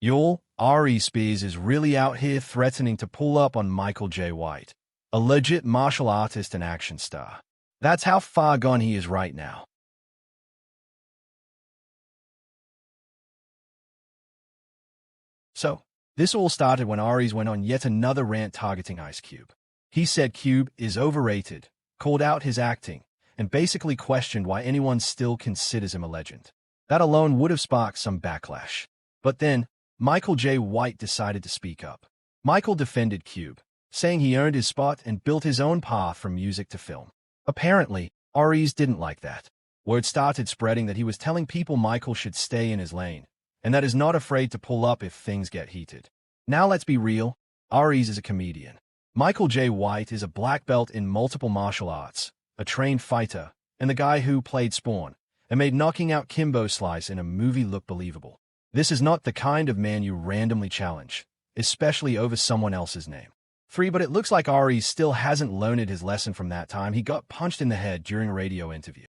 Y'all, Aries Spears is really out here threatening to pull up on Michael J. White, a legit martial artist and action star. That's how far gone he is right now. So, this all started when Aries went on yet another rant targeting Ice Cube. He said Cube is overrated, called out his acting, and basically questioned why anyone still considers him a legend. That alone would have sparked some backlash. But then, Michael J. White decided to speak up. Michael defended Cube, saying he earned his spot and built his own path from music to film. Apparently, Aries didn't like that. Word started spreading that he was telling people Michael should stay in his lane, and that is not afraid to pull up if things get heated. Now let's be real, Aries is a comedian. Michael J. White is a black belt in multiple martial arts, a trained fighter, and the guy who played Spawn, and made knocking out Kimbo Slice in a movie look believable. This is not the kind of man you randomly challenge, especially over someone else's name. 3. But it looks like Aries still hasn't learned his lesson from that time he got punched in the head during a radio interview.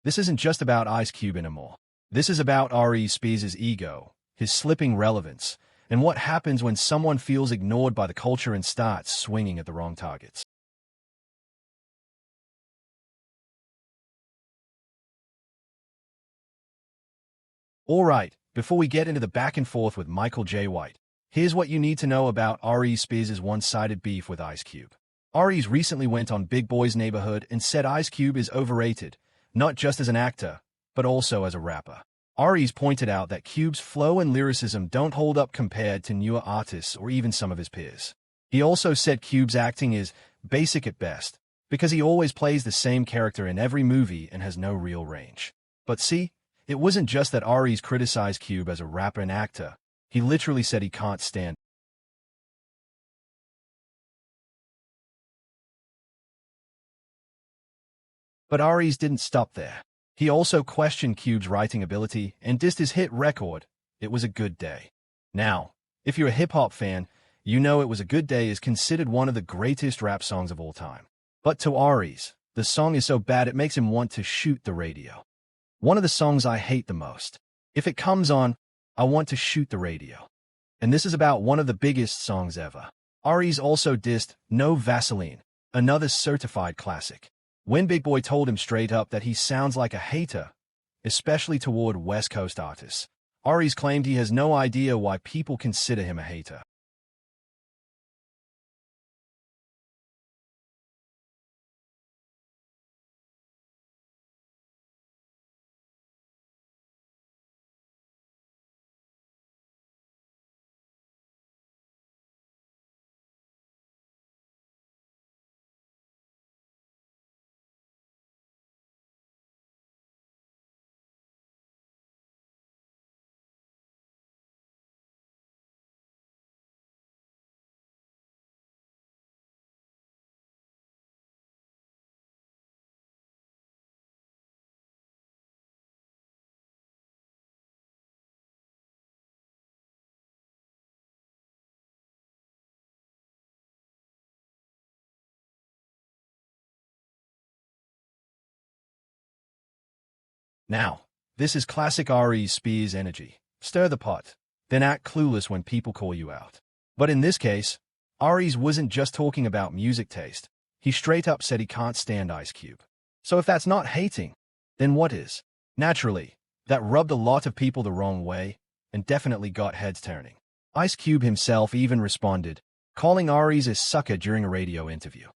This isn't just about Ice Cube anymore. This is about Aries Spears' ego, his slipping relevance, and what happens when someone feels ignored by the culture and starts swinging at the wrong targets. Alright, before we get into the back and forth with Michael J. White, here's what you need to know about Aries Spears' one-sided beef with Ice Cube. Aries recently went on Big Boy's Neighborhood and said Ice Cube is overrated, not just as an actor, but also as a rapper. Aries pointed out that Cube's flow and lyricism don't hold up compared to newer artists or even some of his peers. He also said Cube's acting is basic at best, because he always plays the same character in every movie and has no real range. But see, it wasn't just that Aries criticized Cube as a rapper and actor. He literally said he can't stand. But Aries didn't stop there. He also questioned Cube's writing ability and dissed his hit record, It Was a Good Day. Now, if you're a hip-hop fan, you know It Was a Good Day is considered one of the greatest rap songs of all time. But to Aries, the song is so bad it makes him want to shoot the radio. One of the songs I hate the most. If it comes on, I want to shoot the radio. And this is about one of the biggest songs ever. Aries also dissed No Vaseline, another certified classic. When Big Boy told him straight up that he sounds like a hater, especially toward West Coast artists, Aries claimed he has no idea why people consider him a hater. Now, this is classic Aries Spears energy. Stir the pot, then act clueless when people call you out. But in this case, Aries wasn't just talking about music taste. He straight up said he can't stand Ice Cube. So if that's not hating, then what is? Naturally, that rubbed a lot of people the wrong way and definitely got heads turning. Ice Cube himself even responded, calling Aries a sucker during a radio interview.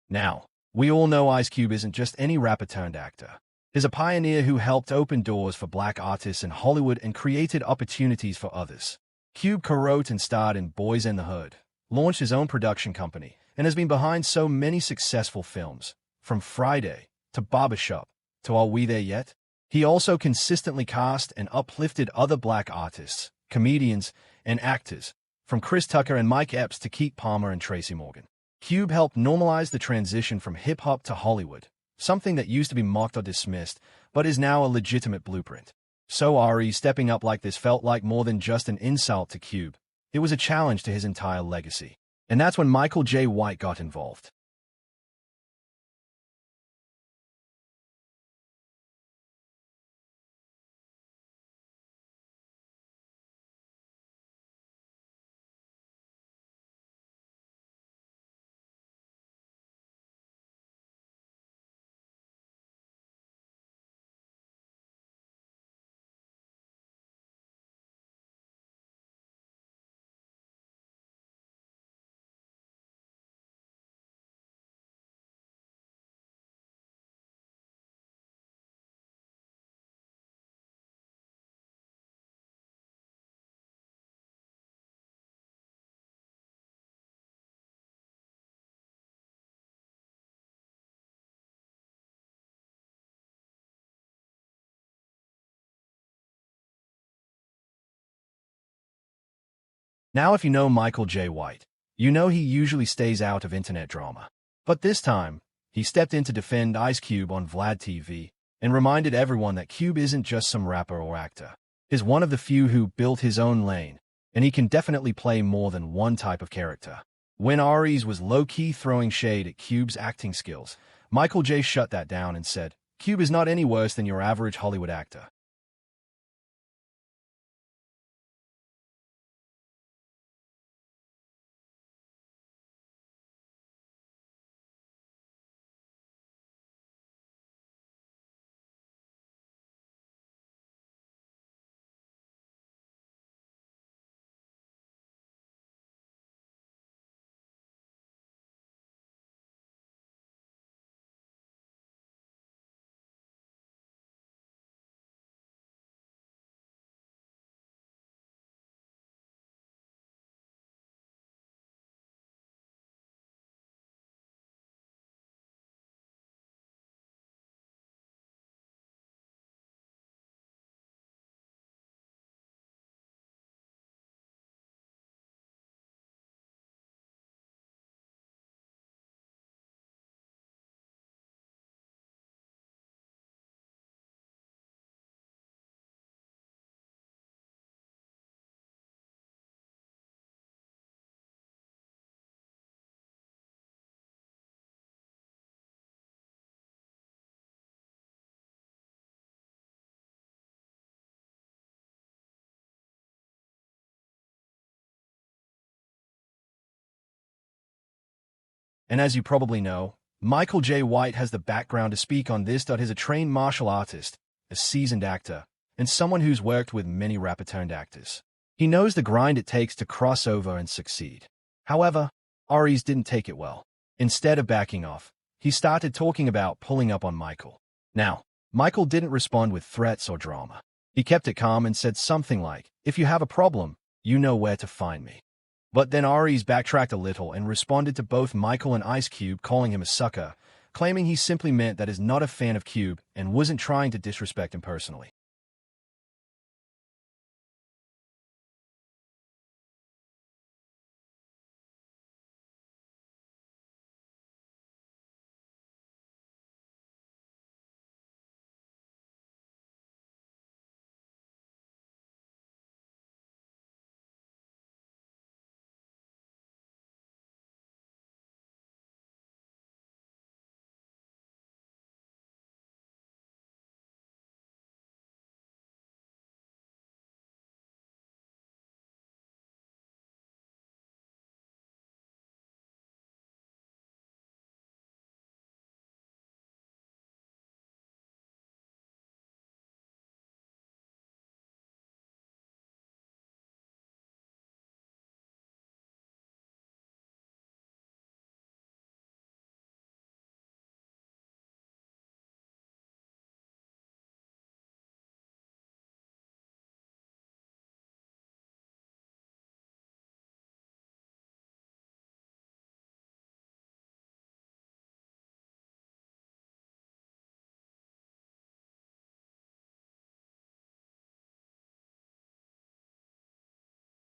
Now, we all know Ice Cube isn't just any rapper turned actor. He's a pioneer who helped open doors for black artists in Hollywood and created opportunities for others. Cube co-wrote and starred in Boys in the Hood, launched his own production company, and has been behind so many successful films, from Friday to Barbershop to Are We There Yet? He also consistently cast and uplifted other black artists, comedians, and actors, from Chris Tucker and Mike Epps to Keith Palmer and Tracy Morgan. Cube helped normalize the transition from hip-hop to Hollywood, something that used to be mocked or dismissed, but is now a legitimate blueprint. So Aries stepping up like this felt like more than just an insult to Cube. It was a challenge to his entire legacy. And that's when Michael J. White got involved. Now if you know Michael J. White, you know he usually stays out of internet drama. But this time, he stepped in to defend Ice Cube on Vlad TV and reminded everyone that Cube isn't just some rapper or actor. He's one of the few who built his own lane, and he can definitely play more than one type of character. When Aries was low-key throwing shade at Cube's acting skills, Michael J. shut that down and said, "Cube is not any worse than your average Hollywood actor." And as you probably know, Michael J. White has the background to speak on this. He's a trained martial artist, a seasoned actor, and someone who's worked with many rapper-turned-actors. He knows the grind it takes to cross over and succeed. However, Aries didn't take it well. Instead of backing off, he started talking about pulling up on Michael. Now, Michael didn't respond with threats or drama. He kept it calm and said something like, "If you have a problem, you know where to find me." But then Aries backtracked a little and responded to both Michael and Ice Cube, calling him a sucker, claiming he simply meant that he's not a fan of Cube and wasn't trying to disrespect him personally.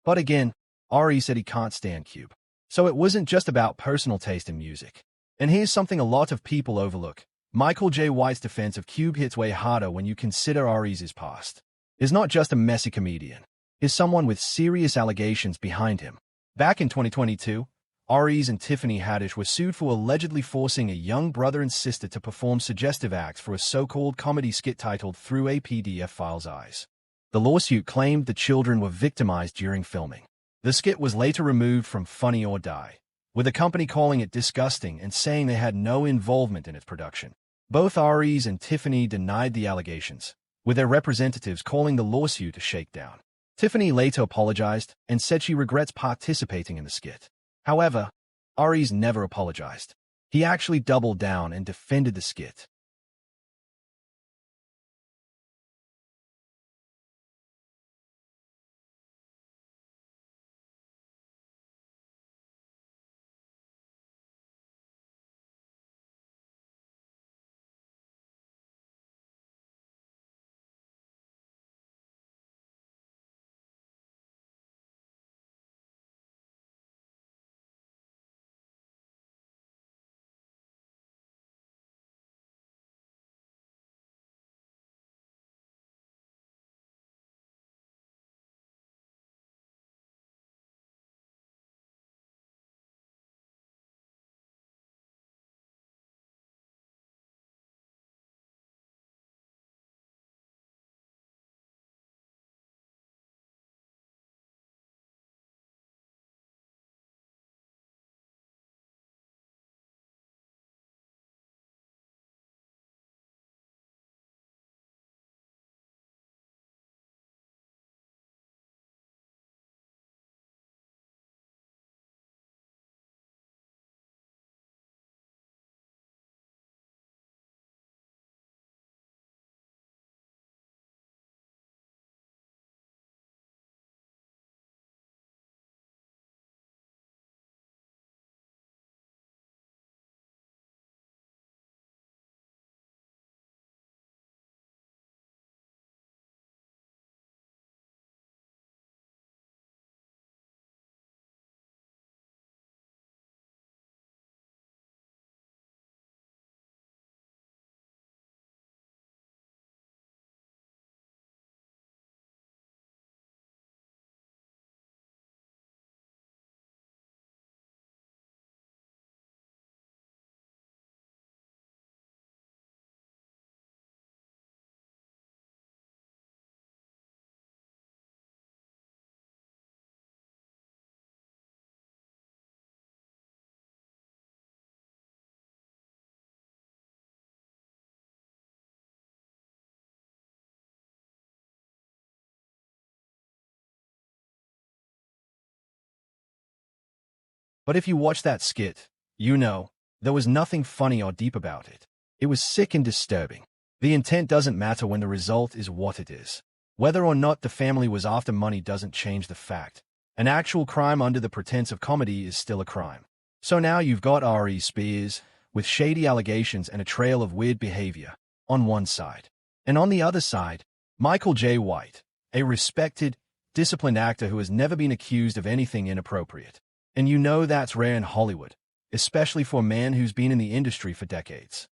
But again, Aries said he can't stand Cube. So it wasn't just about personal taste in music. And here's something a lot of people overlook. Michael J. White's defense of Cube hits way harder when you consider Aries' past. He's not just a messy comedian. He's someone with serious allegations behind him. Back in 2022, Aries and Tiffany Haddish were sued for allegedly forcing a young brother and sister to perform suggestive acts for a so-called comedy skit titled Through a PDF File's Eyes. The lawsuit claimed the children were victimized during filming. The skit was later removed from Funny or Die, with the company calling it disgusting and saying they had no involvement in its production. Both Aries and Tiffany denied the allegations, with their representatives calling the lawsuit a shakedown. Tiffany later apologized and said she regrets participating in the skit. However, Aries never apologized. He actually doubled down and defended the skit. But if you watch that skit, you know, there was nothing funny or deep about it. It was sick and disturbing. The intent doesn't matter when the result is what it is. Whether or not the family was after money doesn't change the fact. An actual crime under the pretense of comedy is still a crime. So now you've got Aries Spears, with shady allegations and a trail of weird behavior, on one side. And on the other side, Michael J. White, a respected, disciplined actor who has never been accused of anything inappropriate. And you know that's rare in Hollywood, especially for a man who's been in the industry for decades.